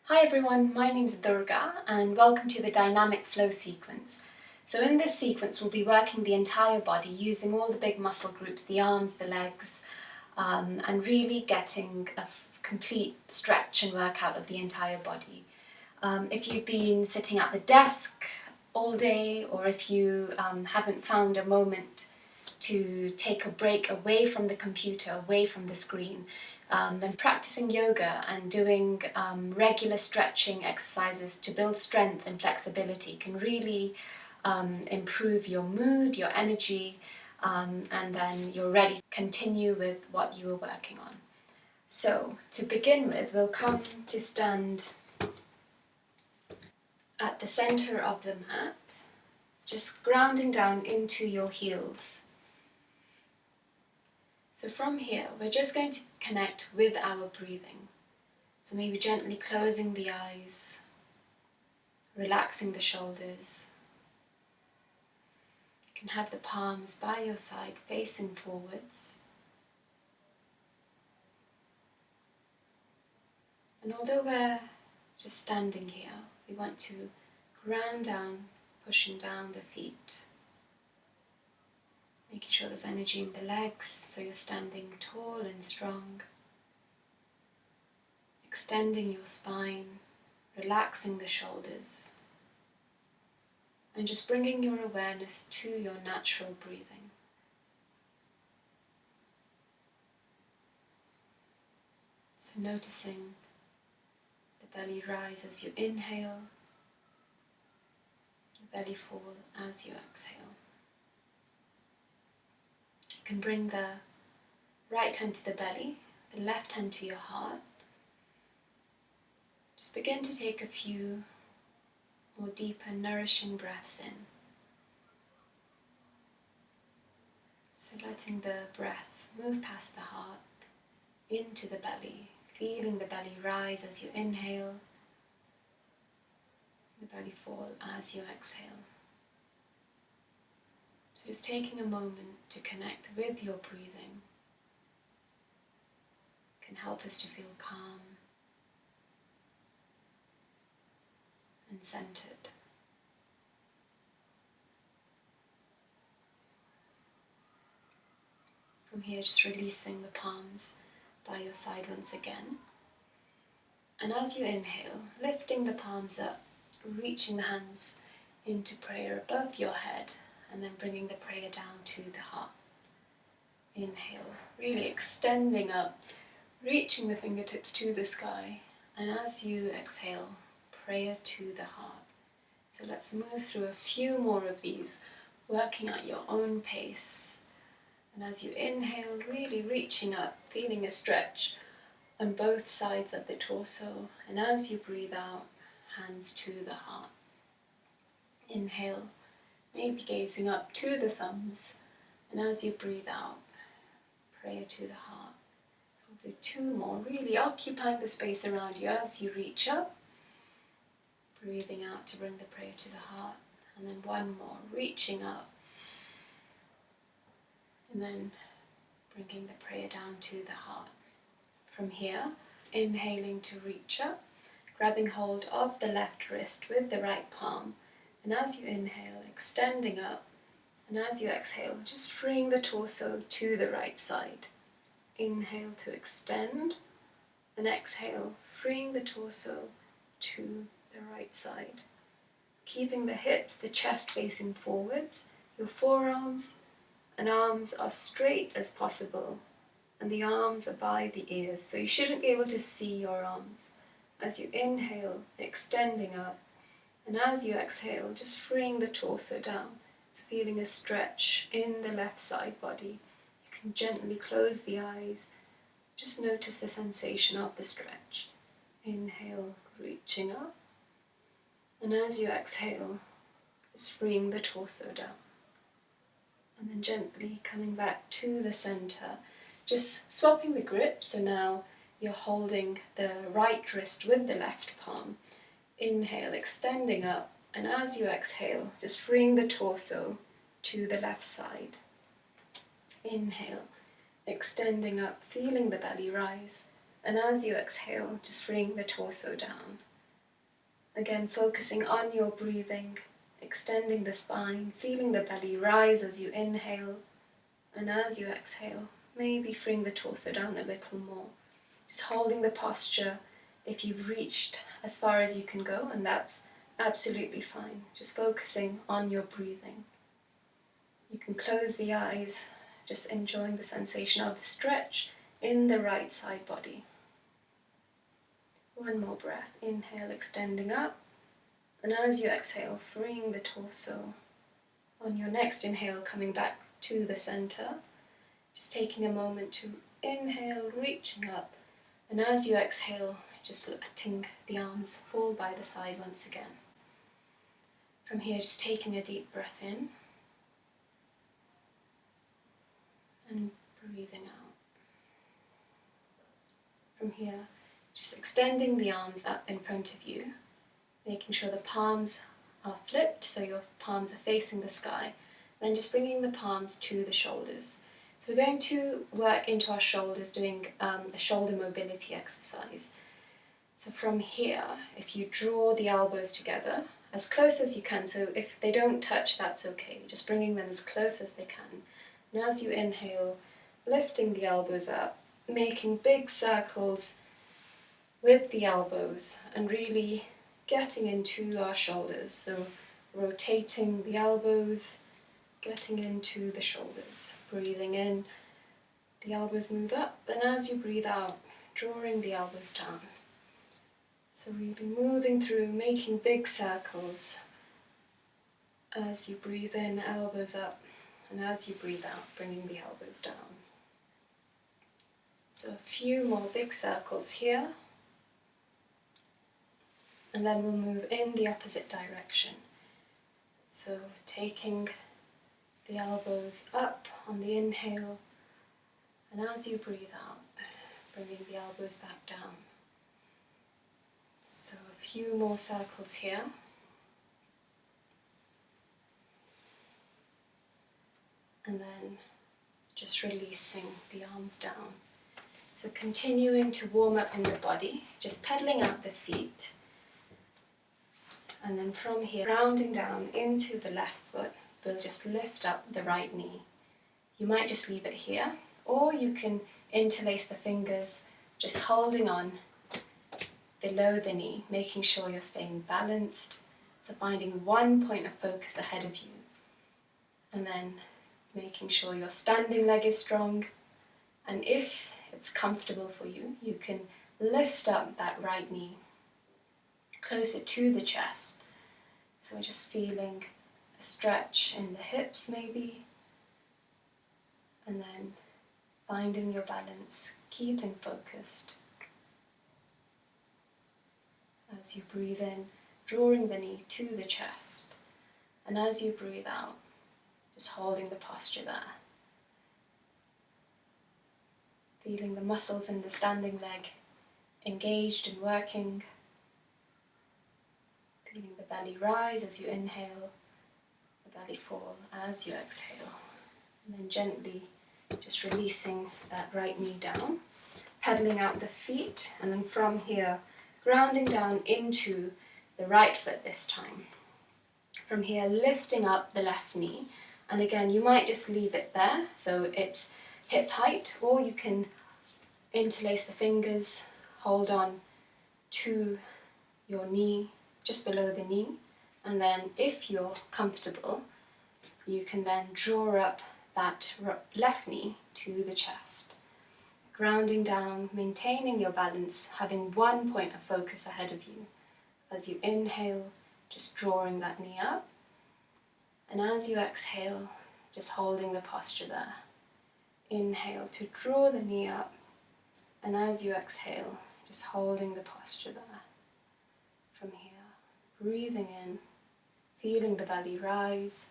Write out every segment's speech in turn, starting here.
Hi everyone, my name is Durga and welcome to the dynamic flow sequence. So in this sequence we'll be working the entire body using all the big muscle groups, the arms, the legs, and really getting a complete stretch and workout of the entire body. If you've been sitting at the desk all day, or if you haven't found a moment to take a break away from the computer, away from the screen, then practicing yoga and doing regular stretching exercises to build strength and flexibility can really improve your mood, your energy, and then you're ready to continue with what you were working on. So to begin with, we'll come to stand at the center of the mat, just grounding down into your heels. So from here, we're just going to connect with our breathing. So maybe gently closing the eyes, relaxing the shoulders. You can have the palms by your side facing forwards. And although we're just standing here, we want to ground down, pushing down the feet. Making sure there's energy in the legs, so you're standing tall and strong. Extending your spine, relaxing the shoulders. And just bringing your awareness to your natural breathing. So noticing the belly rise as you inhale, the belly fall as you exhale. You can bring the right hand to the belly, the left hand to your heart. Just begin to take a few more deeper, nourishing breaths in. So letting the breath move past the heart, into the belly, feeling the belly rise as you inhale, the belly fall as you exhale. So just taking a moment to connect with your breathing can help us to feel calm and centered. From here, just releasing the palms by your side once again. And as you inhale, lifting the palms up, reaching the hands into prayer above your head, and then bringing the prayer down to the heart. Inhale, really extending up, reaching the fingertips to the sky, and as you exhale, prayer to the heart. So let's move through a few more of these, working at your own pace. And as you inhale, really reaching up, feeling a stretch on both sides of the torso. And as you breathe out, hands to the heart. Inhale, maybe gazing up to the thumbs. And as you breathe out, prayer to the heart. So we'll do two more, really occupying the space around you as you reach up. Breathing out to bring the prayer to the heart. And then one more, reaching up. And then bringing the prayer down to the heart. From here, inhaling to reach up, grabbing hold of the left wrist with the right palm. And as you inhale, extending up. And as you exhale, just freeing the torso to the right side. Inhale to extend. And exhale, freeing the torso to the right side. Keeping the hips, the chest facing forwards, your forearms and arms are straight as possible, and the arms are by the ears, so you shouldn't be able to see your arms. As you inhale, extending up, and as you exhale, just freeing the torso down. It's feeling a stretch in the left side body. You can gently close the eyes, just notice the sensation of the stretch. Inhale, reaching up, and as you exhale, just freeing the torso down. And then gently coming back to the center, just swapping the grip. So now you're holding the right wrist with the left palm. Inhale, extending up, and as you exhale, just freeing the torso to the left side. Inhale, extending up, feeling the belly rise, and as you exhale, just freeing the torso down. Again, focusing on your breathing, extending the spine, feeling the belly rise as you inhale, and as you exhale, maybe bring the torso down a little more. Just holding the posture if you've reached as far as you can go, and that's absolutely fine. Just focusing on your breathing. You can close the eyes, just enjoying the sensation of the stretch in the right side body. One more breath. Inhale, extending up. And as you exhale, freeing the torso. On your next inhale, coming back to the center. Just taking a moment to inhale, reaching up. And as you exhale, just letting the arms fall by the side once again. From here, just taking a deep breath in. And breathing out. From here, just extending the arms up in front of you, making sure the palms are flipped, so your palms are facing the sky. Then just bringing the palms to the shoulders. So we're going to work into our shoulders, doing a shoulder mobility exercise. So from here, if you draw the elbows together as close as you can, so if they don't touch, that's okay, just bringing them as close as they can. And as you inhale, lifting the elbows up, making big circles with the elbows and really getting into our shoulders. So rotating the elbows, getting into the shoulders. Breathing in, the elbows move up, and as you breathe out, drawing the elbows down. So really moving through, making big circles. As you breathe in, elbows up, and as you breathe out, bringing the elbows down. So a few more big circles here. And then we'll move in the opposite direction. So taking the elbows up on the inhale, and as you breathe out, bringing the elbows back down. So a few more circles here. And then just releasing the arms down. So continuing to warm up in the body, just pedaling out the feet. And then from here, rounding down into the left foot, we'll just lift up the right knee. You might just leave it here, or you can interlace the fingers, just holding on below the knee, making sure you're staying balanced. So finding one point of focus ahead of you. And then making sure your standing leg is strong. And if it's comfortable for you, you can lift up that right knee closer to the chest. So just feeling a stretch in the hips maybe. And then finding your balance, keeping focused. As you breathe in, drawing the knee to the chest. And as you breathe out, just holding the posture there. Feeling the muscles in the standing leg engaged and working. Feeling the belly rise as you inhale, the belly fall as you exhale. And then gently just releasing that right knee down, pedaling out the feet, and then from here, grounding down into the right foot this time. From here, lifting up the left knee, and again, you might just leave it there, so it's hip height, or you can interlace the fingers, hold on to your knee, just below the knee, and then if you're comfortable, you can then draw up that left knee to the chest. Grounding down, maintaining your balance, having one point of focus ahead of you. As you inhale, just drawing that knee up, and as you exhale, just holding the posture there. Inhale to draw the knee up, and as you exhale, just holding the posture there. From here, breathing in, feeling the belly rise,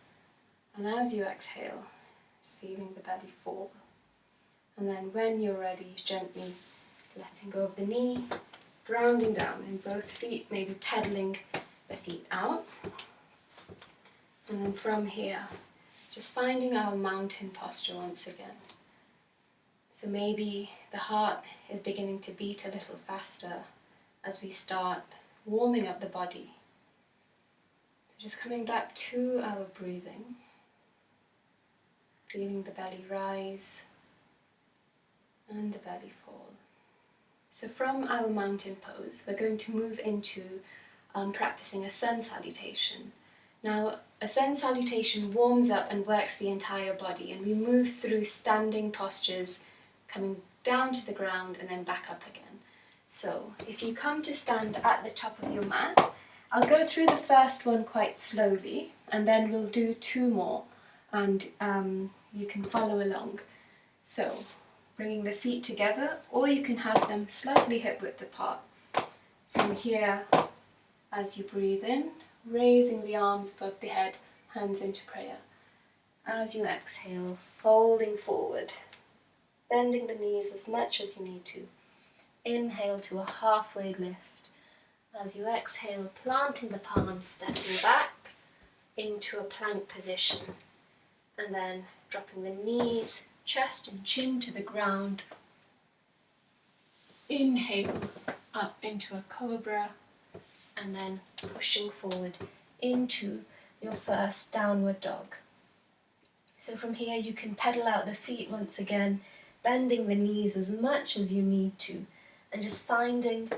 and as you exhale, just feeling the belly fall. And then when you're ready, gently letting go of the knee, grounding down in both feet, maybe pedaling the feet out. And then from here, just finding our mountain posture once again. So maybe the heart is beginning to beat a little faster as we start warming up the body. So just coming back to our breathing, feeling the belly rise and the belly fall. So from our mountain pose, we're going to move into practicing a sun salutation. Now, a sun salutation warms up and works the entire body, and we move through standing postures, coming down to the ground and then back up again. So if you come to stand at the top of your mat, I'll go through the first one quite slowly, and then we'll do 2 more, and you can follow along. So bringing the feet together, or you can have them slightly hip-width apart. From here, as you breathe in, raising the arms above the head, hands into prayer. As you exhale, folding forward, bending the knees as much as you need to. Inhale to a halfway lift. As you exhale, planting the palms, stepping back into a plank position. And then dropping the knees, chest and chin to the ground. Inhale up into a cobra, and then pushing forward into your first downward dog. So from here you can pedal out the feet once again, bending the knees as much as you need to, and just finding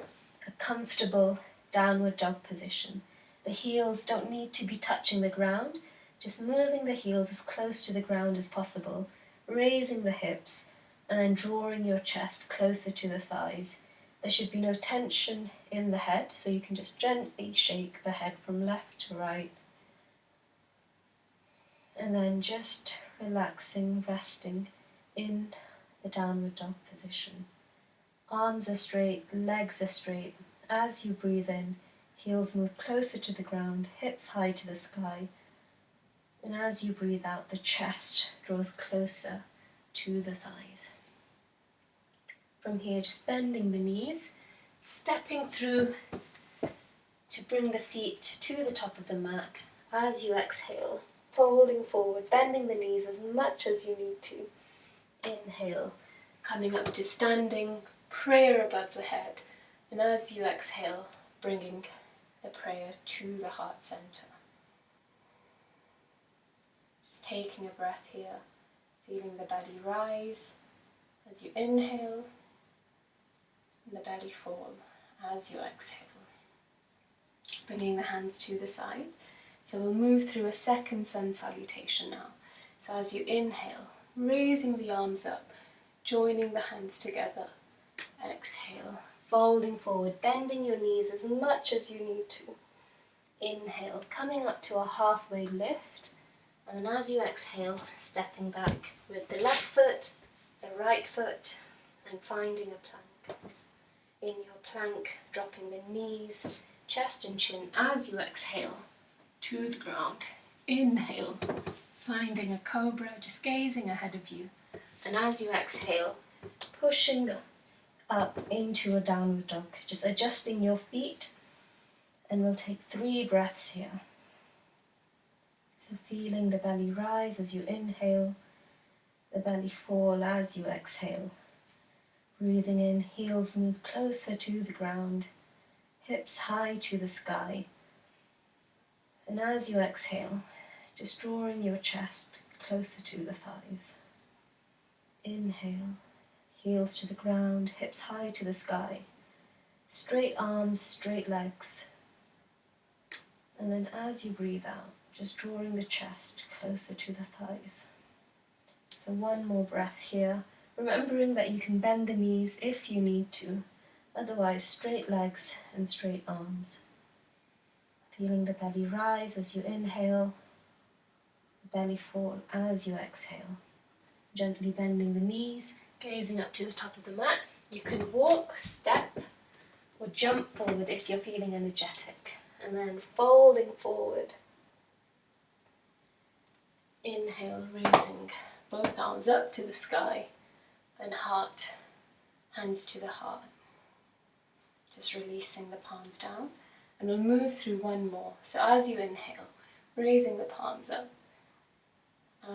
a comfortable downward dog position. The heels don't need to be touching the ground, just moving the heels as close to the ground as possible, raising the hips, and then drawing your chest closer to the thighs. There should be no tension in the head, so you can just gently shake the head from left to right. And then just relaxing, resting in the downward dog position. Arms are straight, legs are straight. As you breathe in, heels move closer to the ground, hips high to the sky. And as you breathe out, the chest draws closer to the thighs. From here, just bending the knees, stepping through to bring the feet to the top of the mat. As you exhale, folding forward, bending the knees as much as you need to. Inhale, coming up to standing prayer above the head. And as you exhale, bringing the prayer to the heart center. Just taking a breath here, feeling the belly rise as you inhale, and the belly fall as you exhale. Bringing the hands to the side. So we'll move through a second sun salutation now. So as you inhale, raising the arms up, joining the hands together. Exhale, folding forward, bending your knees as much as you need to. Inhale, coming up to a halfway lift. And then as you exhale, stepping back with the left foot, the right foot, and finding a plank. In your plank, dropping the knees, chest and chin as you exhale to the ground. Inhale, finding a cobra, just gazing ahead of you. And as you exhale, pushing up into a downward dog, just adjusting your feet. And we'll take 3 breaths here. So feeling the belly rise as you inhale, the belly fall as you exhale. Breathing in, heels move closer to the ground, hips high to the sky. And as you exhale, just drawing your chest closer to the thighs. Inhale, heels to the ground, hips high to the sky. Straight arms, straight legs. And then as you breathe out, just drawing the chest closer to the thighs. So one more breath here, remembering that you can bend the knees if you need to, otherwise straight legs and straight arms. Feeling the belly rise as you inhale, the belly fall as you exhale. Gently bending the knees, gazing up to the top of the mat. You can walk, step, or jump forward if you're feeling energetic. And then folding forward. Inhale, raising both arms up to the sky and heart, hands to the heart. Just releasing the palms down. And we'll move through one more. So as you inhale, raising the palms up.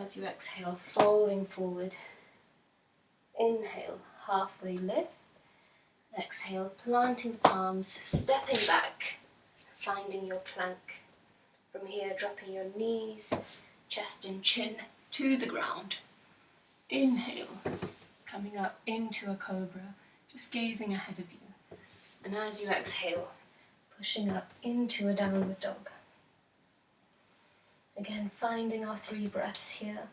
As you exhale, folding forward. Inhale, halfway lift. Exhale, planting the palms, stepping back finding your plank. From here, dropping your knees, chest and chin to the ground. Inhale, coming up into a cobra, just gazing ahead of you. And as you exhale, pushing up into a downward dog. Again, finding our 3 breaths here.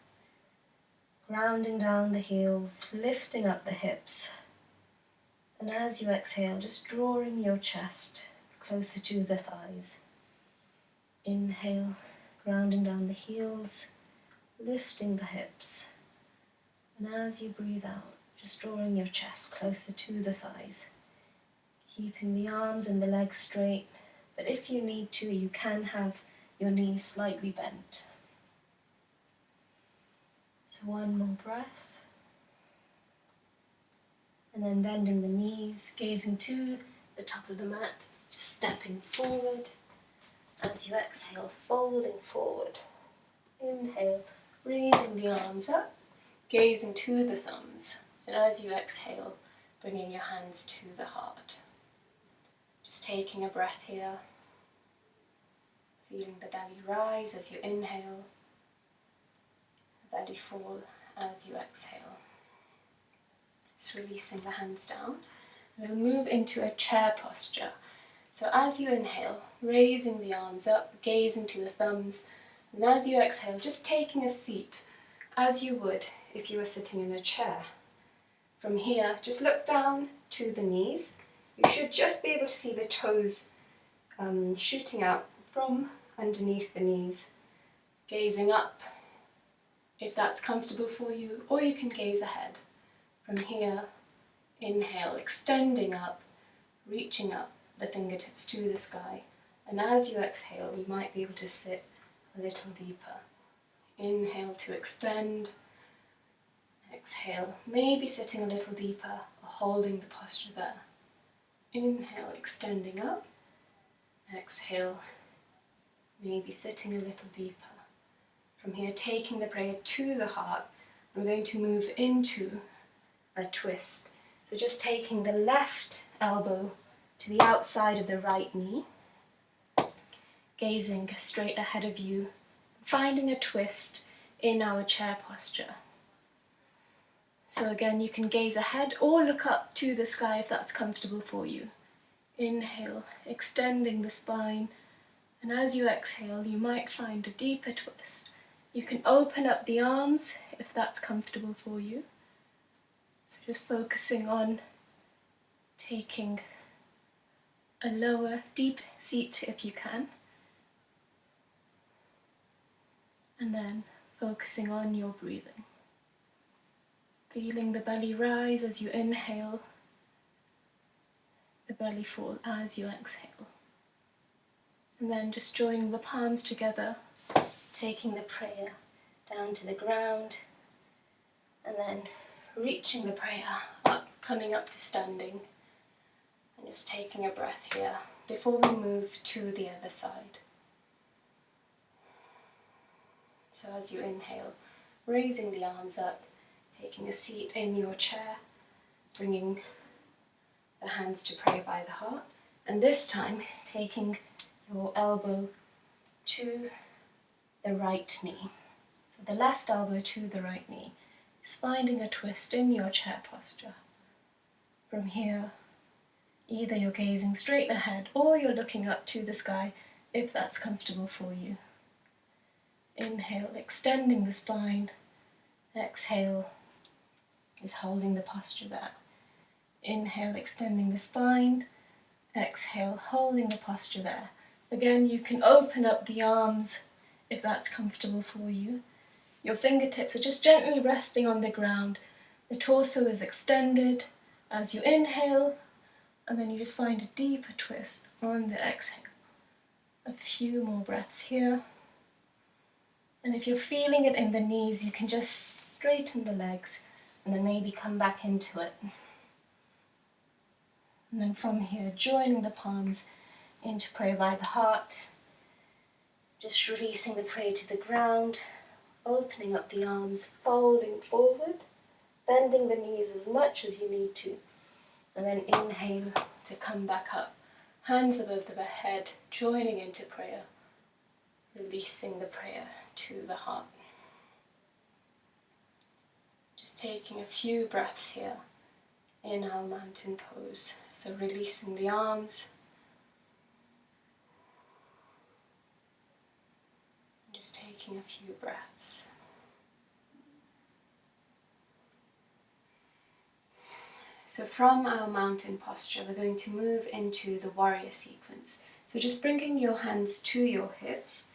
Grounding down the heels, lifting up the hips. And as you exhale, just drawing your chest closer to the thighs. Inhale, grounding down the heels, lifting the hips. And as you breathe out, just drawing your chest closer to the thighs. Keeping the arms and the legs straight, but if you need to, you can have your knees slightly bent. So one more breath. And then bending the knees, gazing to the top of the mat, just stepping forward. As you exhale, folding forward. Inhale, raising the arms up, gazing to the thumbs. And as you exhale, bringing your hands to the heart. Just taking a breath here. Feeling the belly rise as you inhale. The belly fall as you exhale. Just releasing the hands down. We'll move into a chair posture. So as you inhale, raising the arms up, gazing to the thumbs, and as you exhale, just taking a seat as you would if you were sitting in a chair. From here, just look down to the knees. You should just be able to see the toes shooting out from underneath the knees. Gazing up, if that's comfortable for you, or you can gaze ahead. From here, inhale, extending up, reaching up the fingertips to the sky. And as you exhale, you might be able to sit a little deeper. Inhale to extend. Exhale, maybe sitting a little deeper or holding the posture there. Inhale, extending up. Exhale, maybe sitting a little deeper. From here, taking the prayer to the heart, I'm going to move into a twist. So just taking the left elbow to the outside of the right knee, gazing straight ahead of you, finding a twist in our chair posture. So again, you can gaze ahead or look up to the sky if that's comfortable for you. Inhale, extending the spine, and as you exhale, you might find a deeper twist. You can open up the arms if that's comfortable for you. So just focusing on taking a lower, deep seat if you can. And then focusing on your breathing. Feeling the belly rise as you inhale, the belly fall as you exhale. And then just joining the palms together, taking the prayer down to the ground, and then reaching the prayer up, coming up to standing, and just taking a breath here before we move to the other side. So as you inhale, raising the arms up, taking a seat in your chair, bringing the hands to pray by the heart, and this time taking your elbow to the right knee. So the left elbow to the right knee, finding a twist in your chair posture. From here, either you're gazing straight ahead or you're looking up to the sky if that's comfortable for you. Inhale, extending the spine. Exhale is holding the posture there. Inhale, extending the spine. Exhale, holding the posture there. Again, you can open up the arms if that's comfortable for you. Your fingertips are just gently resting on the ground. The torso is extended as you inhale, and then you just find a deeper twist on the exhale. A few more breaths here. And if you're feeling it in the knees, you can just straighten the legs and then maybe come back into it. And then from here, joining the palms into prayer by the heart. Just releasing the prayer to the ground, opening up the arms, folding forward, bending the knees as much as you need to. And then inhale to come back up, Hands above the head, joining into prayer, releasing the prayer to the heart. Just taking a few breaths here in our mountain pose. So releasing the arms, just taking a few breaths. So from our mountain posture, we're going to move into the warrior sequence. So just bringing your hands to your hips,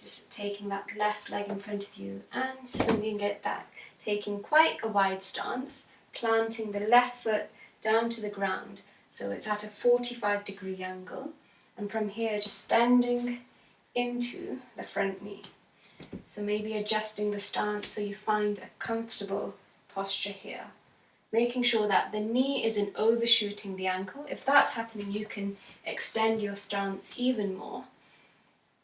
just taking that left leg in front of you and swinging it back, taking quite a wide stance, planting the left foot down to the ground, so it's at a 45-degree angle, and from here just bending into the front knee. So maybe adjusting the stance so you find a comfortable posture here. Making sure that the knee isn't overshooting the ankle. If that's happening, you can extend your stance even more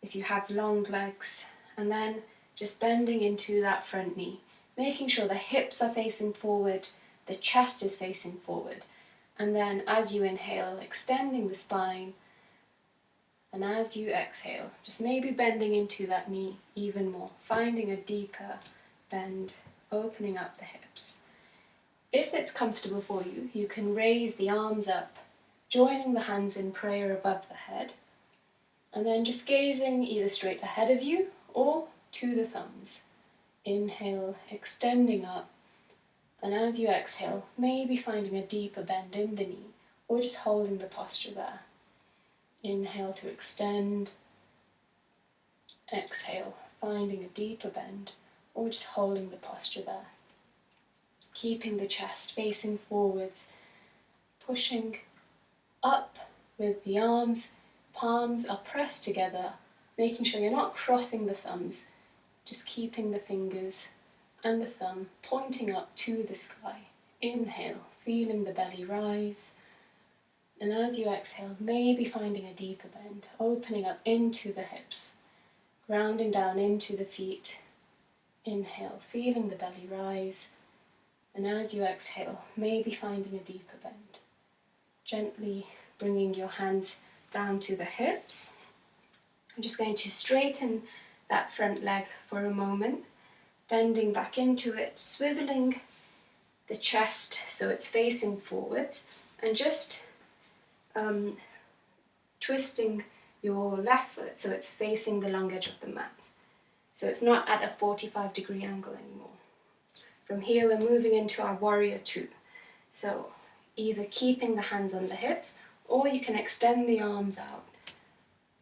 if you have long legs. And then just bending into that front knee, making sure the hips are facing forward, the chest is facing forward. And then as you inhale, extending the spine. And as you exhale, just maybe bending into that knee even more, finding a deeper bend, opening up the hips. If it's comfortable for you, you can raise the arms up, joining the hands in prayer above the head, and then just gazing either straight ahead of you or to the thumbs. Inhale, extending up, and as you exhale, maybe finding a deeper bend in the knee, or just holding the posture there. Inhale to extend, exhale, finding a deeper bend, or just holding the posture there. Keeping the chest facing forwards, pushing up with the arms, palms are pressed together, making sure you're not crossing the thumbs, just keeping the fingers and the thumb pointing up to the sky. Inhale, feeling the belly rise, and as you exhale, maybe finding a deeper bend, opening up into the hips, grounding down into the feet. Inhale, feeling the belly rise, and as you exhale, maybe finding a deeper bend. Gently bringing your hands down to the hips. I'm just going to straighten that front leg for a moment, bending back into it, swiveling the chest so it's facing forwards, and just twisting your left foot so it's facing the long edge of the mat. So it's not at a 45-degree angle anymore. From here we're moving into our warrior two. So either keeping the hands on the hips, or you can extend the arms out.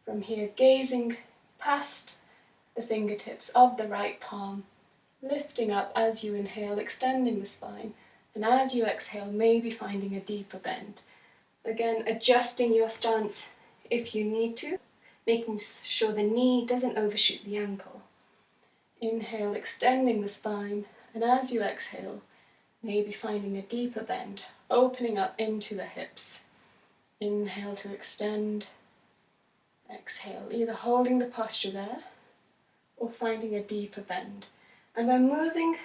From here, gazing past the fingertips of the right palm, lifting up as you inhale, extending the spine, and as you exhale, maybe finding a deeper bend. Again, adjusting your stance if you need to, making sure the knee doesn't overshoot the ankle. Inhale, extending the spine, and as you exhale, maybe finding a deeper bend, opening up into the hips. Inhale to extend, exhale, either holding the posture there or finding a deeper bend. And we're moving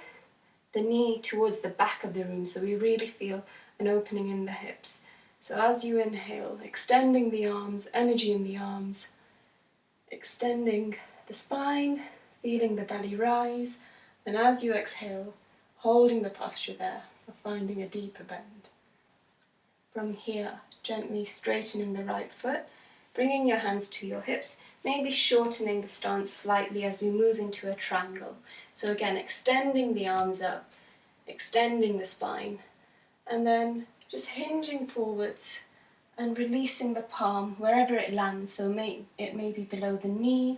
the knee towards the back of the room so we really feel an opening in the hips. So as you inhale, extending the arms, energy in the arms, extending the spine, feeling the belly rise, and as you exhale, holding the posture there or finding a deeper bend. From here, gently straightening the right foot, bringing your hands to your hips, maybe shortening the stance slightly as we move into a triangle. So again, extending the arms up, extending the spine, and then just hinging forwards and releasing the palm wherever it lands. So it may be below the knee,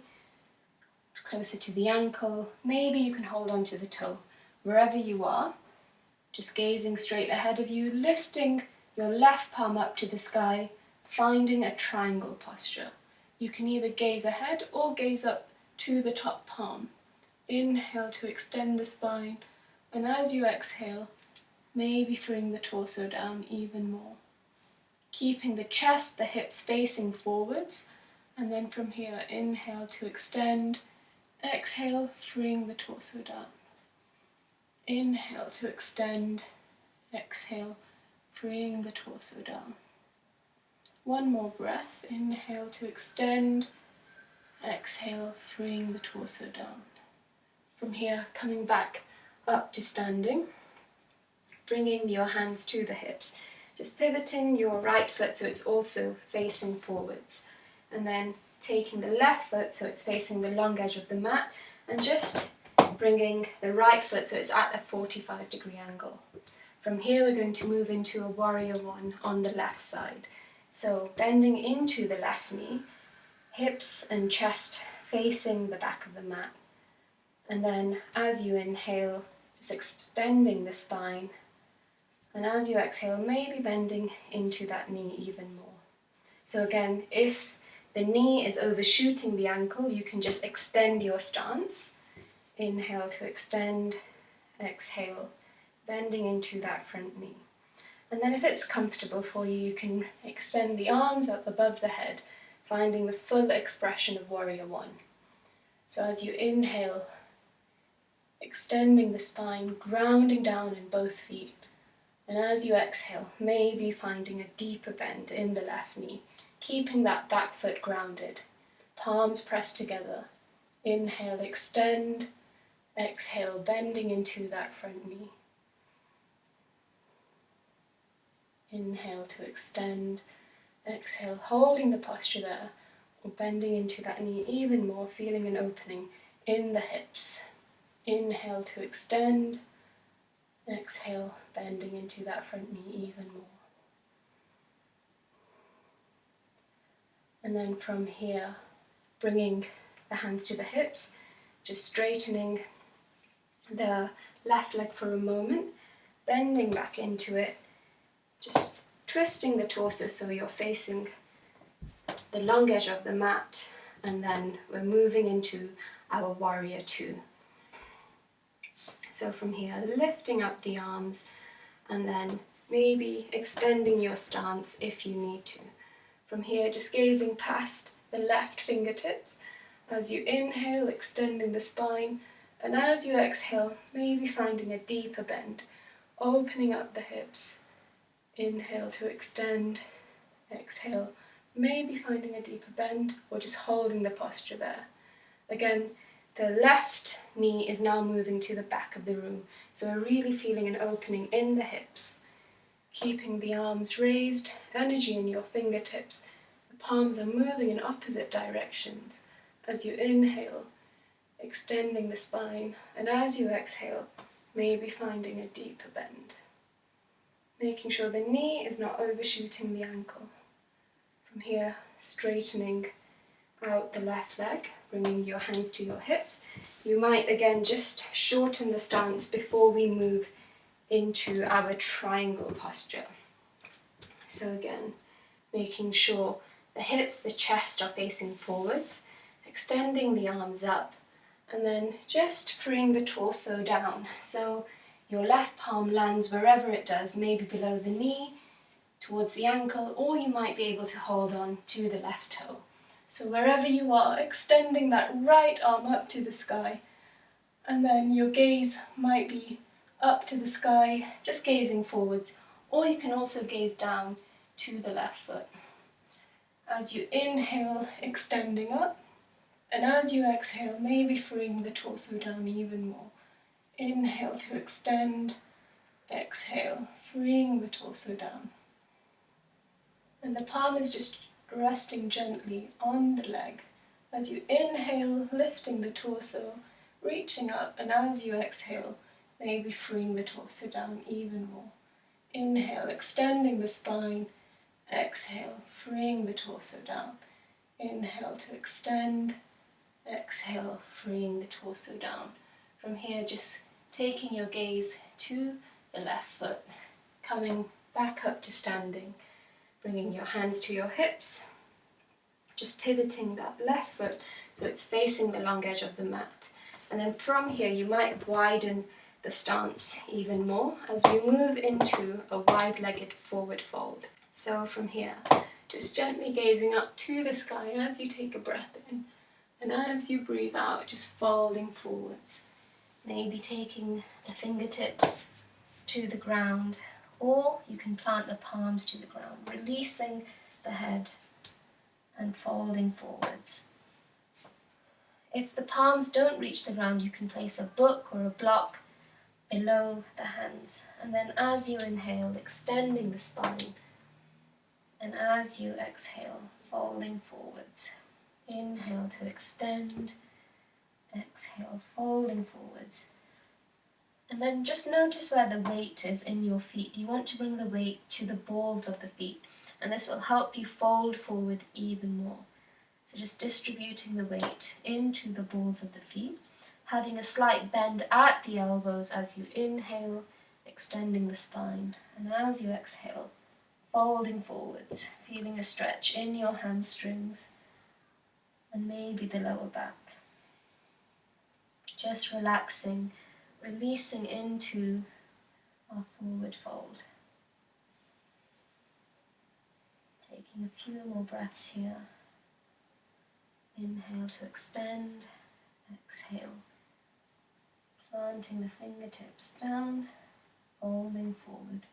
closer to the ankle, maybe you can hold on to the toe. Wherever you are, just gazing straight ahead of you, lifting your left palm up to the sky, finding a triangle posture. You can either gaze ahead or gaze up to the top palm. Inhale to extend the spine, and as you exhale, maybe freeing the torso down even more. Keeping the chest, the hips facing forwards, and then from here, inhale to extend, exhale, freeing the torso down. Inhale to extend, exhale, freeing the torso down. One more breath. Inhale to extend. Exhale, freeing the torso down. From here, coming back up to standing, bringing your hands to the hips, just pivoting your right foot so it's also facing forwards, and then taking the left foot so it's facing the long edge of the mat, and just bringing the right foot so it's at a 45-degree angle. From here, we're going to move into a warrior one on the left side. So bending into the left knee, hips and chest facing the back of the mat. And then as you inhale, just extending the spine. And as you exhale, maybe bending into that knee even more. So again, if the knee is overshooting the ankle, you can just extend your stance. Inhale to extend, exhale, bending into that front knee. And then if it's comfortable for you, you can extend the arms up above the head, finding the full expression of warrior one. So as you inhale, extending the spine, grounding down in both feet. And as you exhale, maybe finding a deeper bend in the left knee, keeping that back foot grounded. Palms pressed together. Inhale, extend. Exhale, bending into that front knee. Inhale to extend. Exhale, holding the posture there, or bending into that knee even more, feeling an opening in the hips. Inhale to extend. Exhale, bending into that front knee even more. And then from here, bringing the hands to the hips, just straightening the left leg for a moment, bending back into it, just twisting the torso so you're facing the long edge of the mat, and then we're moving into our warrior two. So from here, lifting up the arms and then maybe extending your stance if you need to. From here, just gazing past the left fingertips. As you inhale, extending the spine, and as you exhale, maybe finding a deeper bend, opening up the hips. Inhale to extend, exhale, maybe finding a deeper bend or just holding the posture there. Again, the left knee is now moving to the back of the room, so we're really feeling an opening in the hips. Keeping the arms raised, energy in your fingertips. The palms are moving in opposite directions. As you inhale, extending the spine, and as you exhale, maybe finding a deeper bend. Making sure the knee is not overshooting the ankle. From here, straightening out the left leg, bringing your hands to your hips. You might again just shorten the stance before we move into our triangle posture. So again, making sure the hips, the chest are facing forwards, extending the arms up, and then just freeing the torso down. So your left palm lands wherever it does, maybe below the knee, towards the ankle, or you might be able to hold on to the left toe. So wherever you are, extending that right arm up to the sky, and then your gaze might be up to the sky, just gazing forwards, or you can also gaze down to the left foot. As you inhale, extending up, and as you exhale, maybe freeing the torso down even more. Inhale to extend, exhale, freeing the torso down. And the palm is just resting gently on the leg. As you inhale, lifting the torso, reaching up, and as you exhale, maybe freeing the torso down even more. Inhale, extending the spine. Exhale, freeing the torso down. Inhale to extend. Exhale, freeing the torso down. From here, just taking your gaze to the left foot, coming back up to standing, bringing your hands to your hips, just pivoting that left foot so it's facing the long edge of the mat. And then from here, you might widen the stance even more as we move into a wide-legged forward fold. So from here, just gently gazing up to the sky as you take a breath in, and as you breathe out, just folding forwards. Maybe taking the fingertips to the ground, or you can plant the palms to the ground, releasing the head and folding forwards. If the palms don't reach the ground, you can place a book or a block below the hands. And then as you inhale, extending the spine. And as you exhale, folding forwards. Inhale to extend, exhale, folding forwards. And then just notice where the weight is in your feet. You want to bring the weight to the balls of the feet, and this will help you fold forward even more. So just distributing the weight into the balls of the feet, having a slight bend at the elbows as you inhale, extending the spine, and as you exhale, folding forwards, feeling a stretch in your hamstrings and maybe the lower back. Just relaxing, releasing into our forward fold. Taking a few more breaths here. Inhale to extend, exhale. Planting the fingertips down, folding forward.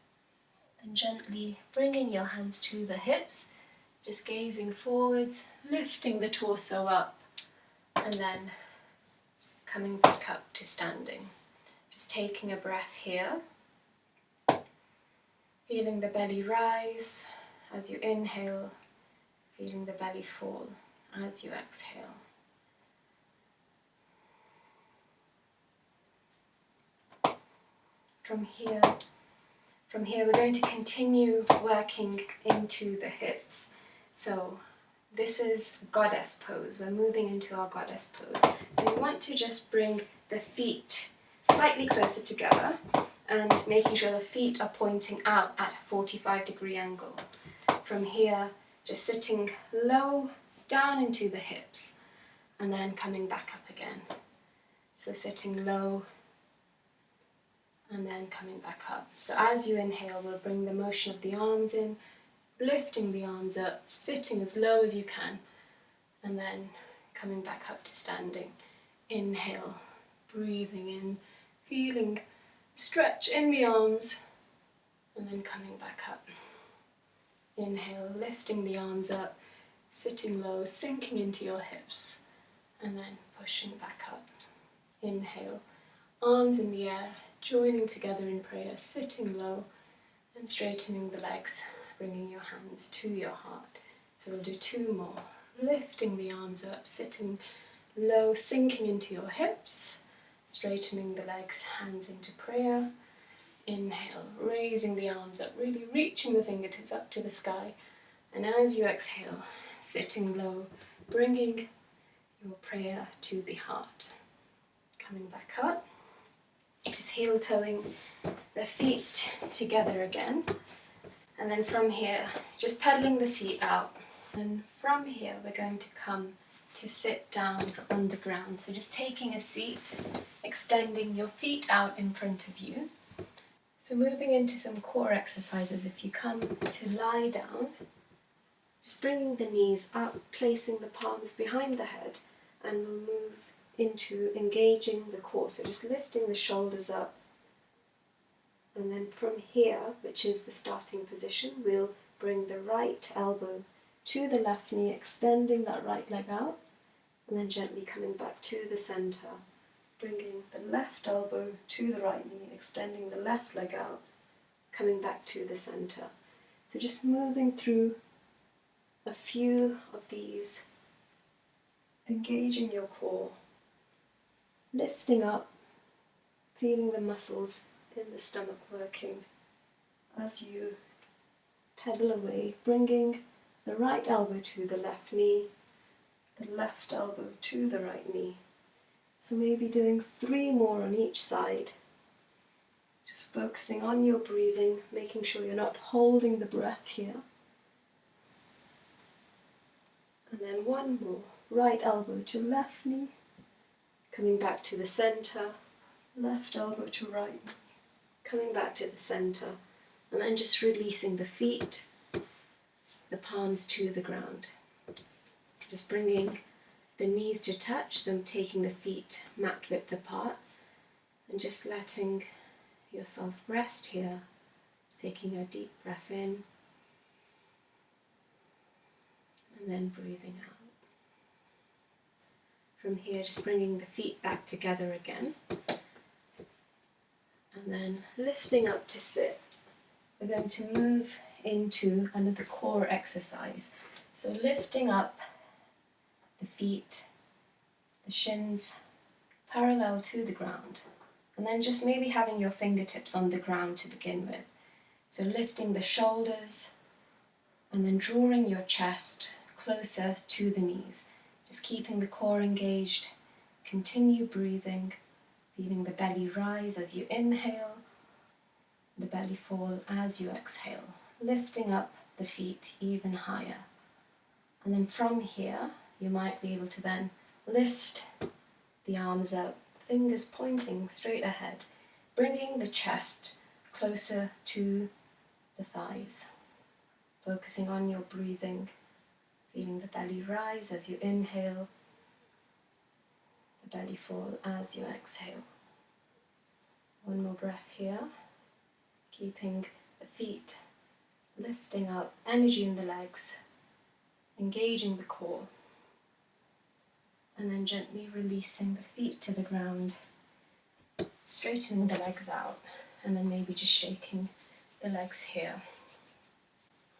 Then gently bringing your hands to the hips, just gazing forwards, lifting the torso up, and then coming back up to standing. Just taking a breath here, feeling the belly rise as you inhale, feeling the belly fall as you exhale. From here we're going to continue working into the hips. So this is goddess pose. We're moving into our goddess pose. So you want to just bring the feet slightly closer together and making sure the feet are pointing out at a 45-degree angle. From here, just sitting low down into the hips and then coming back up again. So sitting low and then coming back up. So as you inhale, we'll bring the motion of the arms in, lifting the arms up, sitting as low as you can, and then coming back up to standing. Inhale, breathing in, feeling stretch in the arms, and then coming back up. Inhale, lifting the arms up, sitting low, sinking into your hips, and then pushing back up. Inhale, arms in the air, joining together in prayer, sitting low and straightening the legs, bringing your hands to your heart. So we'll do two more. Lifting the arms up, sitting low, sinking into your hips, straightening the legs, hands into prayer. Inhale, raising the arms up, really reaching the fingertips up to the sky. And as you exhale, sitting low, bringing your prayer to the heart. Coming back up, just heel toeing the feet together again. And then from here, just pedaling the feet out. And from here, we're going to come to sit down on the ground. So just taking a seat, extending your feet out in front of you. So moving into some core exercises, if you come to lie down, just bringing the knees up, placing the palms behind the head, and we'll move into engaging the core. So just lifting the shoulders up, and then from here, which is the starting position, we'll bring the right elbow to the left knee, extending that right leg out, and then gently coming back to the center, bringing the left elbow to the right knee, extending the left leg out, coming back to the center. So just moving through a few of these, engaging your core, lifting up, feeling the muscles in the stomach working as you pedal away, bringing the right elbow to the left knee, the left elbow to the right knee. So maybe doing 3 more on each side. Just focusing on your breathing, making sure you're not holding the breath here. And then 1 more. Right elbow to left knee, coming back to the center, left elbow to right, coming back to the center, and then just releasing the feet, the palms to the ground. Just bringing the knees to touch, so taking the feet mat width apart, and just letting yourself rest here, taking a deep breath in, and then breathing out. From here, just bringing the feet back together again, and then lifting up to sit. We're going to move into another core exercise. So lifting up the feet, the shins parallel to the ground, and then just maybe having your fingertips on the ground to begin with. So lifting the shoulders and then drawing your chest closer to the knees. Just keeping the core engaged. Continue breathing, feeling the belly rise as you inhale, the belly fall as you exhale, lifting up the feet even higher. And then from here, you might be able to then lift the arms up, fingers pointing straight ahead, bringing the chest closer to the thighs. Focusing on your breathing, feeling the belly rise as you inhale, the belly fall as you exhale. One more breath here, keeping the feet lifting up, energy in the legs, engaging the core, and then gently releasing the feet to the ground, straightening the legs out, and then maybe just shaking the legs here.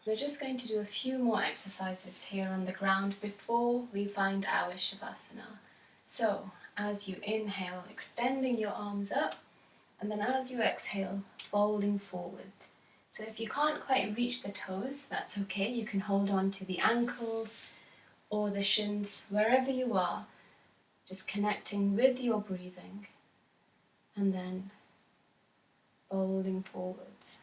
We're just going to do a few more exercises here on the ground before we find our Shavasana. So, as you inhale, extending your arms up, and then as you exhale, folding forward. So if you can't quite reach the toes, that's okay. You can hold on to the ankles or the shins, wherever you are, just connecting with your breathing, and then folding forwards.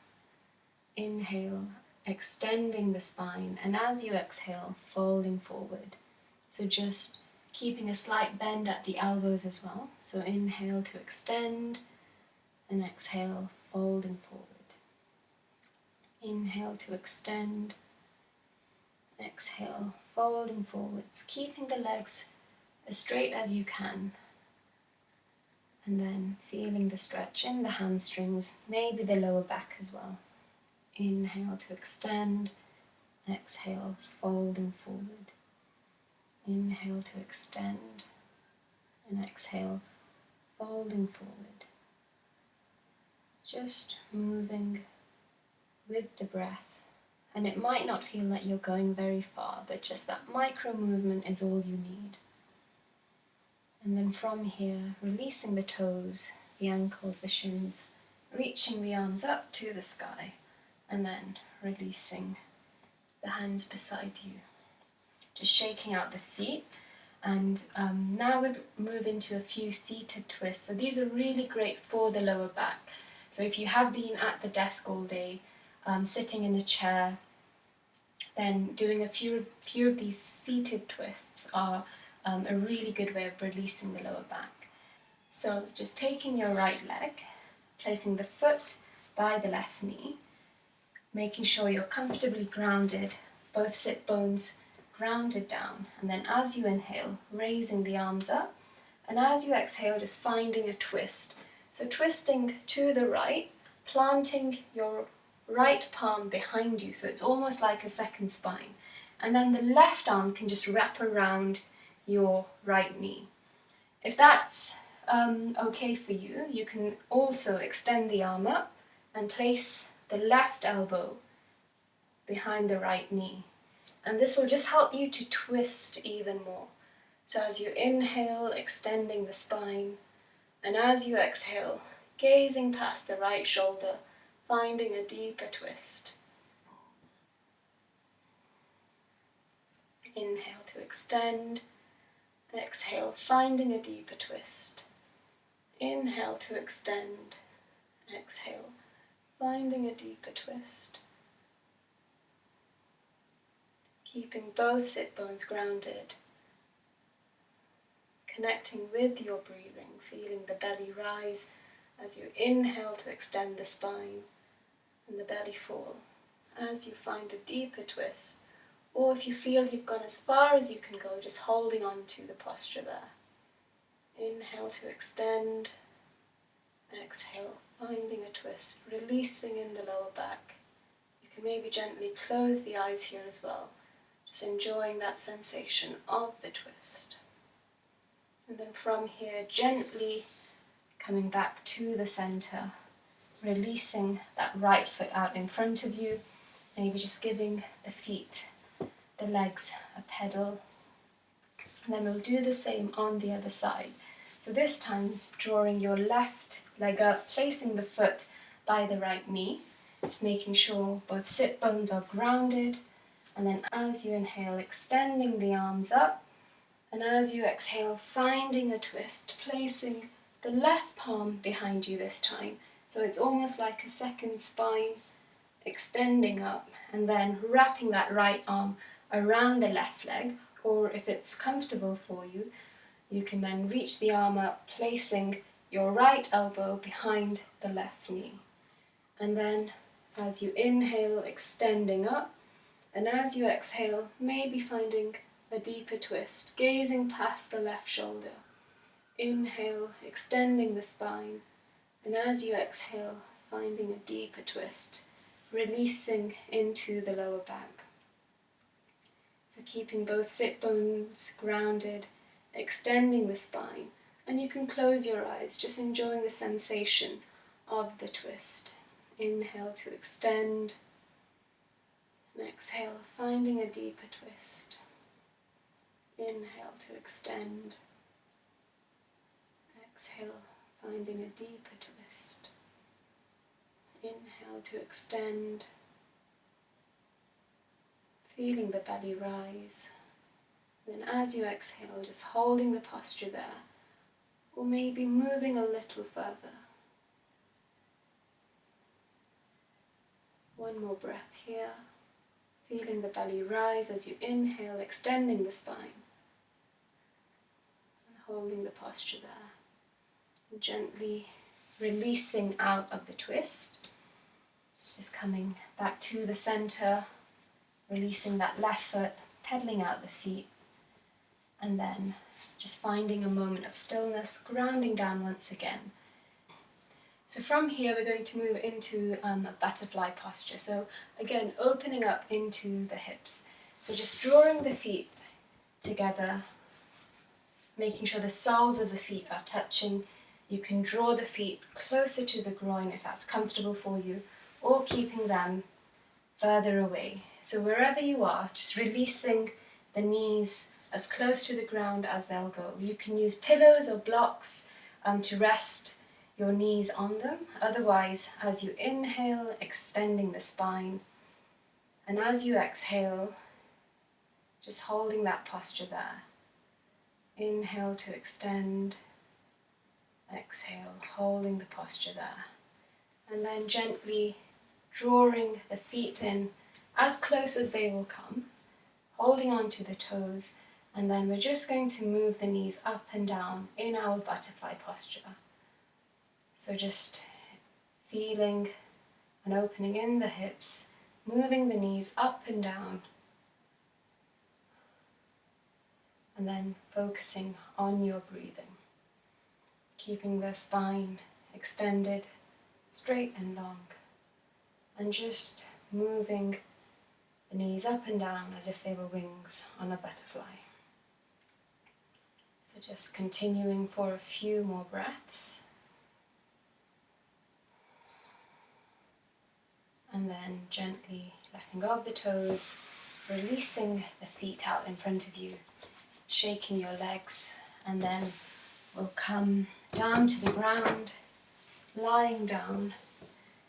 Inhale, extending the spine, and as you exhale, folding forward. So just keeping a slight bend at the elbows as well. So inhale to extend, and exhale, folding forward. Inhale to extend, exhale, folding forwards, keeping the legs as straight as you can, and then feeling the stretch in the hamstrings, maybe the lower back as well. Inhale to extend, exhale, folding forward. Inhale to extend, and exhale, folding forward. Just moving with the breath. And it might not feel like you're going very far, but just that micro movement is all you need. And then from here, releasing the toes, the ankles, the shins, reaching the arms up to the sky, and then releasing the hands beside you. Just shaking out the feet. And now we'll move into a few seated twists. So these are really great for the lower back. So if you have been at the desk all day, sitting in a chair, then doing a few of these seated twists are a really good way of releasing the lower back. So just taking your right leg, placing the foot by the left knee, making sure you're comfortably grounded, both sit bones grounded down, and then as you inhale, raising the arms up, and as you exhale, just finding a twist. So twisting to the right, planting your right palm behind you, so it's almost like a second spine. And then the left arm can just wrap around your right knee. If that's okay for you, you can also extend the arm up and place the left elbow behind the right knee. And this will just help you to twist even more. So as you inhale, extending the spine, and as you exhale, gazing past the right shoulder, finding a deeper twist. Inhale to extend, exhale, finding a deeper twist. Inhale to extend, exhale, finding a deeper twist. Keeping both sit bones grounded, connecting with your breathing, feeling the belly rise as you inhale to extend the spine, and the belly fall as you find a deeper twist, or if you feel you've gone as far as you can go, just holding on to the posture there. Inhale to extend, exhale, finding a twist, releasing in the lower back. You can maybe gently close the eyes here as well, Just enjoying that sensation of the twist. And then from here, gently coming back to the center, releasing that right foot out in front of you, maybe just giving the feet, the legs a pedal. And then we'll do the same on the other side. So this time, drawing your left leg up, placing the foot by the right knee, just making sure both sit bones are grounded. And then as you inhale, extending the arms up. And as you exhale, finding a twist, placing the left palm behind you this time. So it's almost like a second spine, extending up, and then wrapping that right arm around the left leg, or if it's comfortable for you, you can then reach the arm up, placing your right elbow behind the left knee. And then as you inhale, extending up, and as you exhale, maybe finding a deeper twist, gazing past the left shoulder. Inhale, extending the spine, and as you exhale, finding a deeper twist, releasing into the lower back. So keeping both sit bones grounded, extending the spine, and you can close your eyes, just enjoying the sensation of the twist. Inhale to extend, and exhale, finding a deeper twist. Inhale to extend. Exhale, finding a deeper twist. Inhale to extend. Feeling the belly rise. Then as you exhale, just holding the posture there, or maybe moving a little further. One more breath here. Feeling the belly rise as you inhale, extending the spine. Holding the posture there, and gently releasing out of the twist, just coming back to the center, releasing that left foot, pedaling out the feet, and then just finding a moment of stillness, grounding down once again. So from here we're going to move into a butterfly posture. So again, opening up into the hips. So just drawing the feet together, making sure the soles of the feet are touching. You can draw the feet closer to the groin if that's comfortable for you, or keeping them further away. So wherever you are, just releasing the knees as close to the ground as they'll go. You can use pillows or blocks to rest your knees on them. Otherwise, as you inhale, extending the spine, and as you exhale, just holding that posture there. Inhale to extend, exhale, holding the posture there. And then gently drawing the feet in as close as they will come, holding on to the toes, and then we're just going to move the knees up and down in our butterfly posture. So just feeling an opening in the hips, moving the knees up and down, and then focusing on your breathing, keeping the spine extended, straight and long, and just moving the knees up and down as if they were wings on a butterfly. So just continuing for a few more breaths, and then gently letting go of the toes, releasing the feet out in front of you, shaking your legs, and then we'll come down to the ground, lying down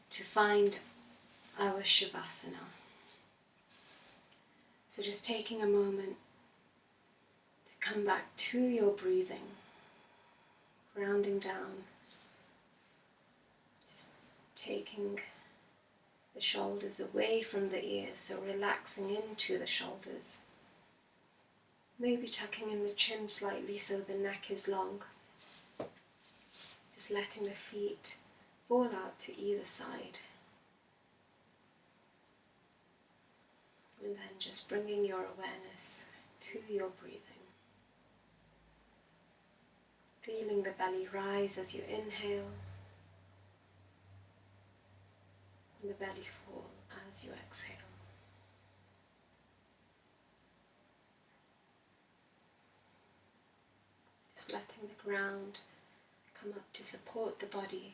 to find our Shavasana. So just taking a moment to come back to your breathing, grounding down, just taking the shoulders away from the ears, so relaxing into the shoulders. Maybe tucking in the chin slightly so the neck is long. Just letting the feet fall out to either side. And then just bringing your awareness to your breathing. Feeling the belly rise as you inhale, and the belly fall as you exhale. Just letting the ground come up to support the body.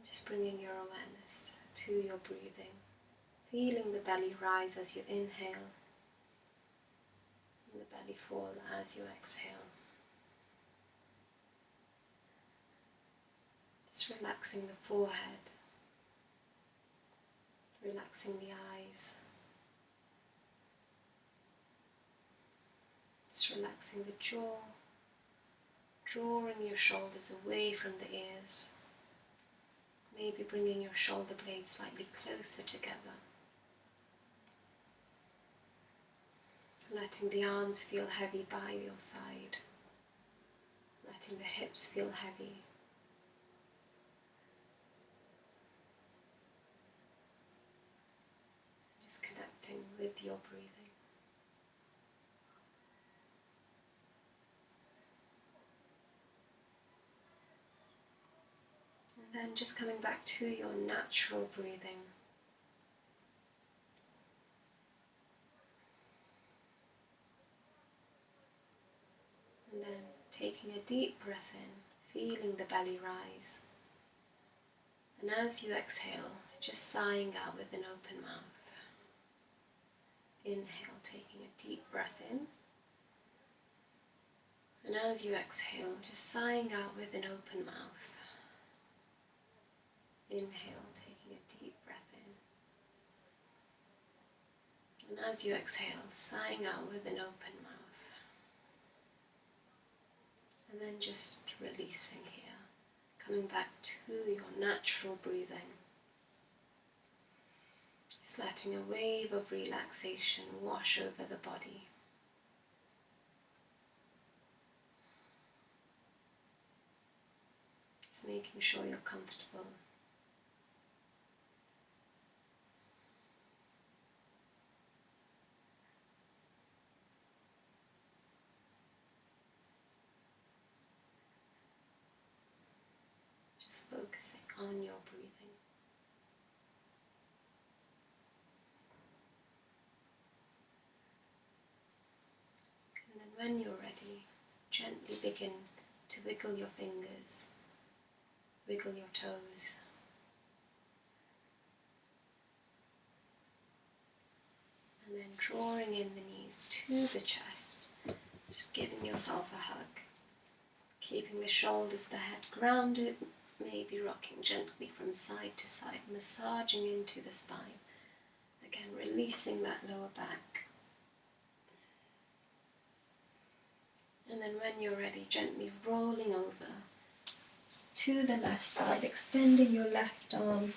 Just bringing your awareness to your breathing, feeling the belly rise as you inhale and the belly fall as you exhale. Just relaxing the forehead, relaxing the eyes, just relaxing the jaw, drawing your shoulders away from the ears, maybe bringing your shoulder blades slightly closer together. Letting the arms feel heavy by your side, letting the hips feel heavy. Just connecting with your breathing. And then just coming back to your natural breathing. And then taking a deep breath in, feeling the belly rise. And as you exhale, just sighing out with an open mouth. Inhale, taking a deep breath in. And as you exhale, just sighing out with an open mouth. Inhale, taking a deep breath in. And as you exhale, sighing out with an open mouth. And then just releasing here, coming back to your natural breathing. Just letting a wave of relaxation wash over the body. Just making sure you're comfortable. Just focusing on your breathing. And then when you're ready, gently begin to wiggle your fingers, wiggle your toes. And then drawing in the knees to the chest, just giving yourself a hug. Keeping the shoulders, the head grounded, maybe rocking gently from side to side, massaging into the spine. Again, releasing that lower back. And then when you're ready, gently rolling over to the left side, extending your left arm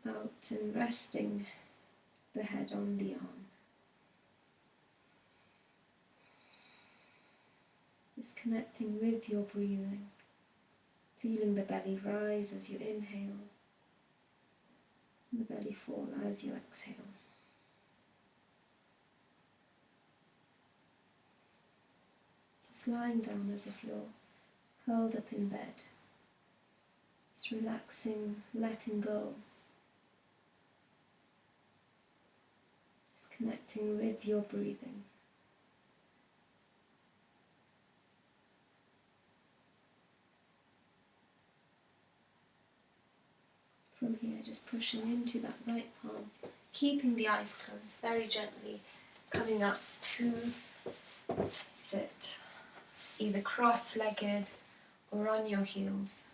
out and resting the head on the arm. Just connecting with your breathing, feeling the belly rise as you inhale, and the belly fall as you exhale. Just lying down as if you're curled up in bed, just relaxing, letting go, just connecting with your breathing. From here, just pushing into that right palm, keeping the eyes closed, very gently coming up to sit, either cross-legged or on your heels,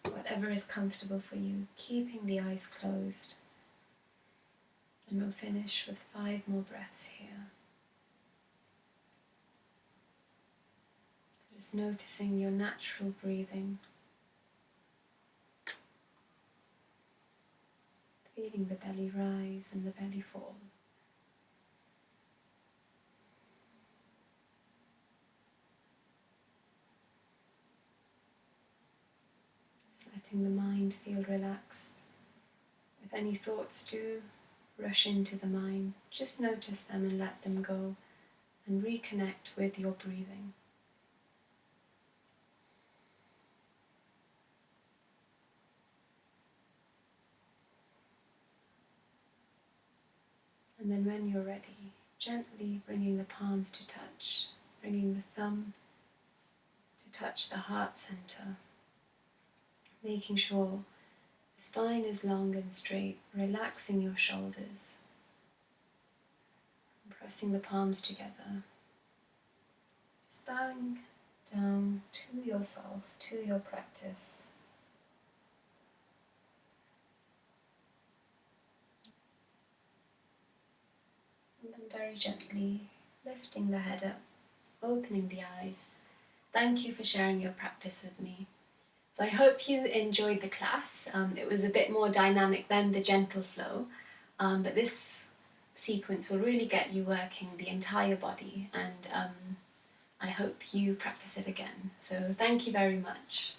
whatever is comfortable for you, keeping the eyes closed. And we'll finish with 5 more breaths here. Just noticing your natural breathing. Feeling the belly rise and the belly fall. Just letting the mind feel relaxed. If any thoughts do rush into the mind, just notice them and let them go, and reconnect with your breathing. And then when you're ready, gently bringing the palms to touch, bringing the thumb to touch the heart center, making sure the spine is long and straight, relaxing your shoulders, and pressing the palms together, just bowing down to yourself, to your practice. And then very gently lifting the head up, opening the eyes. Thank you for sharing your practice with me. So I hope you enjoyed the class. It was a bit more dynamic than the gentle flow, but this sequence will really get you working the entire body, and I hope you practice it again. So thank you very much.